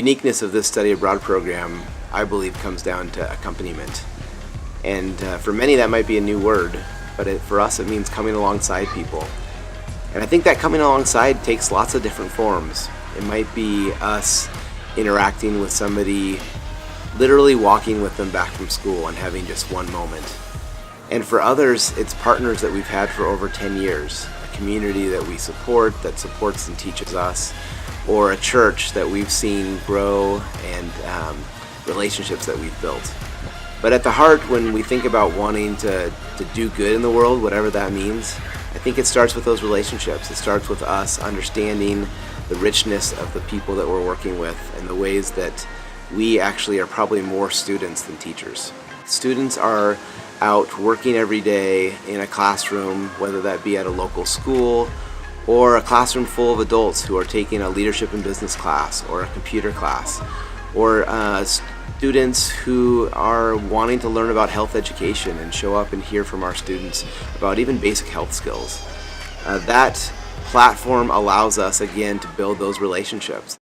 uniqueness of this study abroad program, I believe, comes down to accompaniment. And for many that might be a new word, but for us it means coming alongside people. And I think that coming alongside takes lots of different forms. It might be us interacting with somebody, literally walking with them back from school and having just one moment. And for others, it's partners that we've had for over 10 years, a community that we support, that supports and teaches us, or a church that we've seen grow, and relationships that we've built. But at the heart, when we think about wanting to do good in the world, whatever that means, I think it starts with those relationships. It starts with us understanding the richness of the people that we're working with and the ways that we actually are probably more students than teachers. Students are out working every day in a classroom, whether that be at a local school or a classroom full of adults who are taking a leadership and business class or a computer class, or students who are wanting to learn about health education and show up and hear from our students about even basic health skills. That platform allows us again to build those relationships.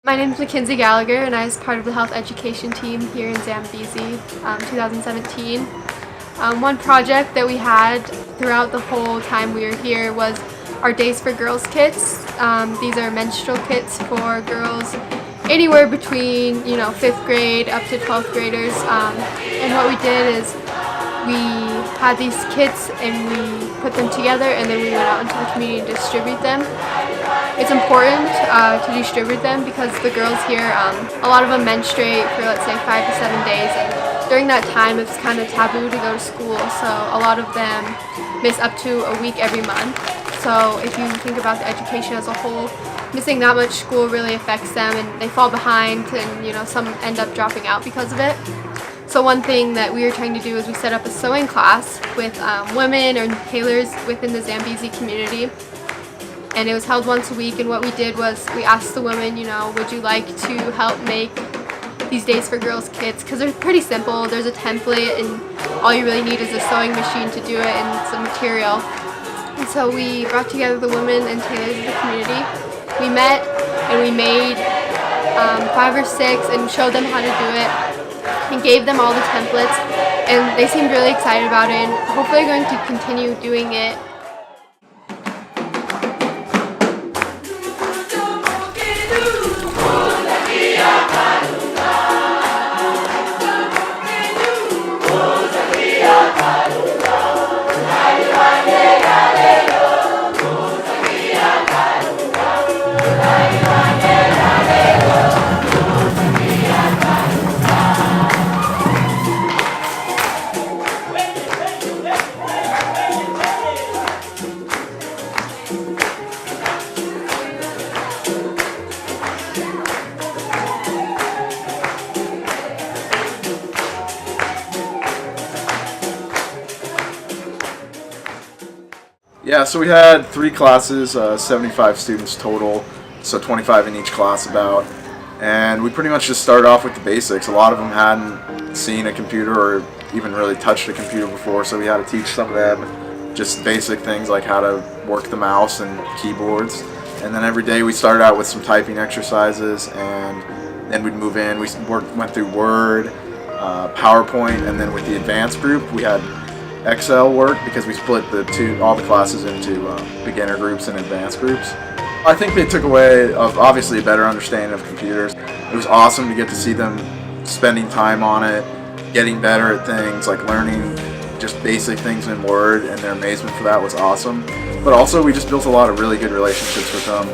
My name is Mackenzie Gallagher, and I was part of the health education team here in Zambezi, 2017. One project that we had throughout the whole time we were here was our Days for Girls kits. These are menstrual kits for girls anywhere between 5th grade up to 12th graders. And what we did is we had these kits and we put them together, and then we went out into the community to distribute them. It's important to distribute them because the girls here, a lot of them menstruate for, let's say, 5 to 7 days, and during that time it's kind of taboo to go to school, so a lot of them miss up to a week every month. So if you think about the education as a whole, missing that much school really affects them, and they fall behind, and some end up dropping out because of it. So one thing that we were trying to do is we set up a sewing class with women or tailors within the Zambezi community. And it was held once a week, and what we did was we asked the women, would you like to help make these Days for Girls kits? Because they're pretty simple. There's a template, and all you really need is a sewing machine to do it and some material. And so we brought together the women and tailors of the community. We met and we made 5 or 6 and showed them how to do it and gave them all the templates, and they seemed really excited about it, and hopefully going to continue doing it. Yeah, so we had 3 classes, 75 students total, so 25 in each class about, and we pretty much just started off with the basics. A lot of them hadn't seen a computer or even really touched a computer before, so we had to teach some of them just basic things like how to work the mouse and keyboards. And then every day we started out with some typing exercises, and then we'd move in. We went through Word, PowerPoint, and then with the advanced group we had Excel work, because we split all the classes into beginner groups and advanced groups. I think they took away obviously a better understanding of computers. It was awesome to get to see them spending time on it, getting better at things like learning just basic things in Word, and their amazement for that was awesome. But also we just built a lot of really good relationships with them.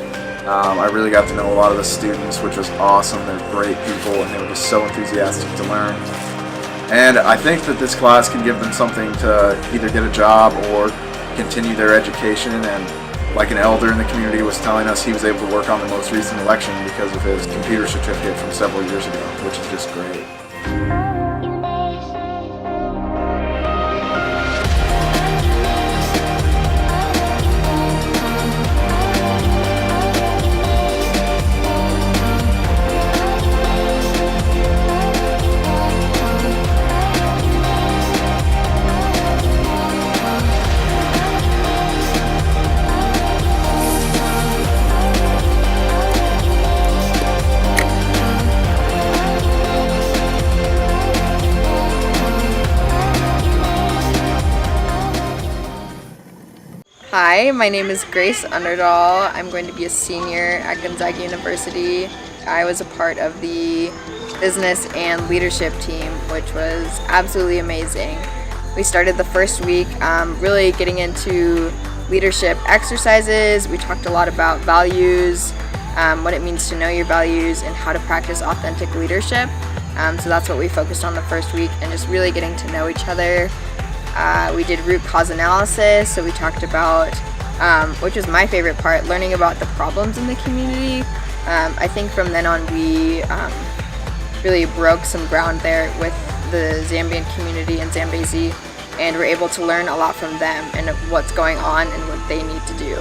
I really got to know a lot of the students, which was awesome. They're great people, and they were just so enthusiastic to learn. And I think that this class can give them something to either get a job or continue their education. And like an elder in the community was telling us, he was able to work on the most recent election because of his computer certificate from several years ago, which is just great. Hi, my name is Grace Underdahl. I'm going to be a senior at Gonzaga University. I was a part of the business and leadership team, which was absolutely amazing. We started the first week really getting into leadership exercises. We talked a lot about values, what it means to know your values, and how to practice authentic leadership. So that's what we focused on the first week, and just really getting to know each other. We did root cause analysis, so we talked about, which was my favorite part, learning about the problems in the community. I think from then on we really broke some ground there with the Zambian community in Zambezi, and were able to learn a lot from them and what's going on and what they need to do.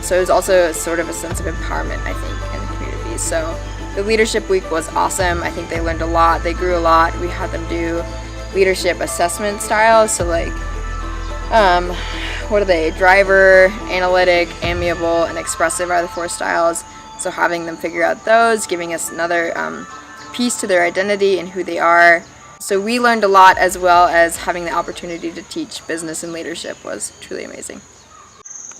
So it was also sort of a sense of empowerment, I think, in the community. So the leadership week was awesome. I think they learned a lot, they grew a lot. We had them do leadership assessment styles, so like what are they? Driver, analytic, amiable, and expressive are the 4 styles. So having them figure out those, giving us another piece to their identity and who they are. So we learned a lot, as well as having the opportunity to teach business and leadership was truly amazing.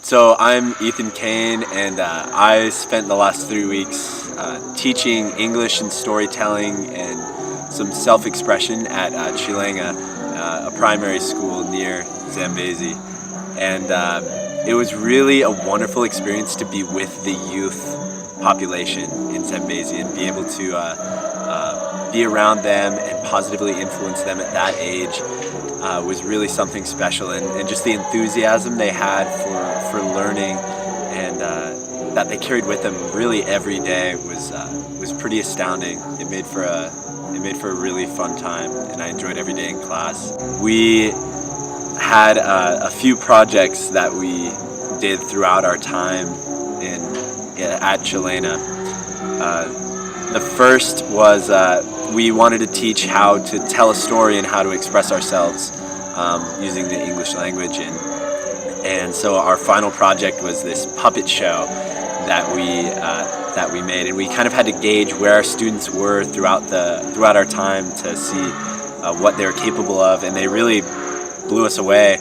So I'm Ethan Kane, and I spent the last 3 weeks teaching English and storytelling and some self-expression at Chilanga, a primary school near Zambezi. And it was really a wonderful experience to be with the youth population in Zambezi and be able to be around them and positively influence them at that age was really something special. And just the enthusiasm they had for learning and that they carried with them really every day was pretty astounding. It made for a really fun time, and I enjoyed every day in class. We had a few projects that we did throughout our time at Chilena. The first was we wanted to teach how to tell a story and how to express ourselves using the English language, and so our final project was this puppet show that we made, and we kind of had to gauge where our students were throughout our time to see what they were capable of, and they really blew us away.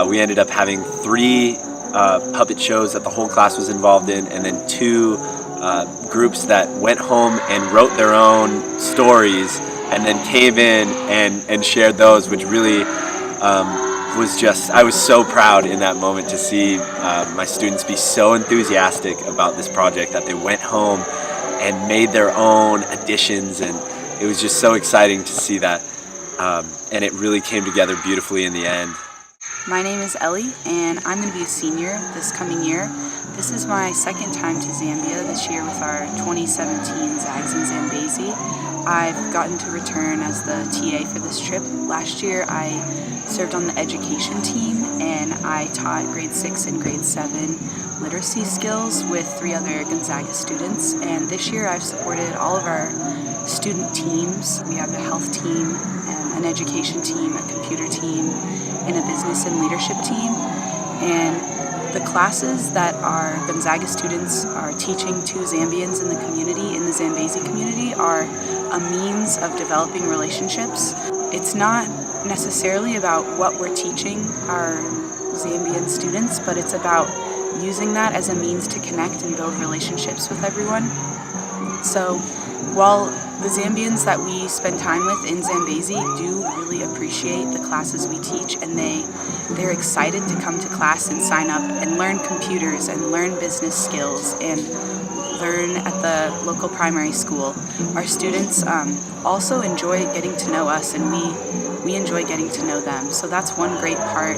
We ended up having 3 puppet shows that the whole class was involved in, and then 2 groups that went home and wrote their own stories and then came in and shared those, which really I was so proud in that moment to see my students be so enthusiastic about this project that they went home and made their own additions, and it was just so exciting to see that, and it really came together beautifully in the end. My name is Ellie, and I'm going to be a senior this coming year. This is my second time to Zambia this year with our 2017 Zags in Zambezi. I've gotten to return as the TA for this trip. Last year I served on the education team, and I taught grade 6 and grade 7 literacy skills with 3 other Gonzaga students, and this year I've supported all of our student teams. We have a health team, an education team, a computer team, and a business and leadership team. And the classes that our Gonzaga students are teaching to Zambians in the community, in the Zambezi community, are a means of developing relationships. It's not necessarily about what we're teaching our Zambian students, but it's about using that as a means to connect and build relationships with everyone. So while the Zambians that we spend time with in Zambezi do really appreciate the classes we teach, and they're excited to come to class and sign up and learn computers and learn business skills and learn at the local primary school. Our students also enjoy getting to know us, and we enjoy getting to know them. So that's one great part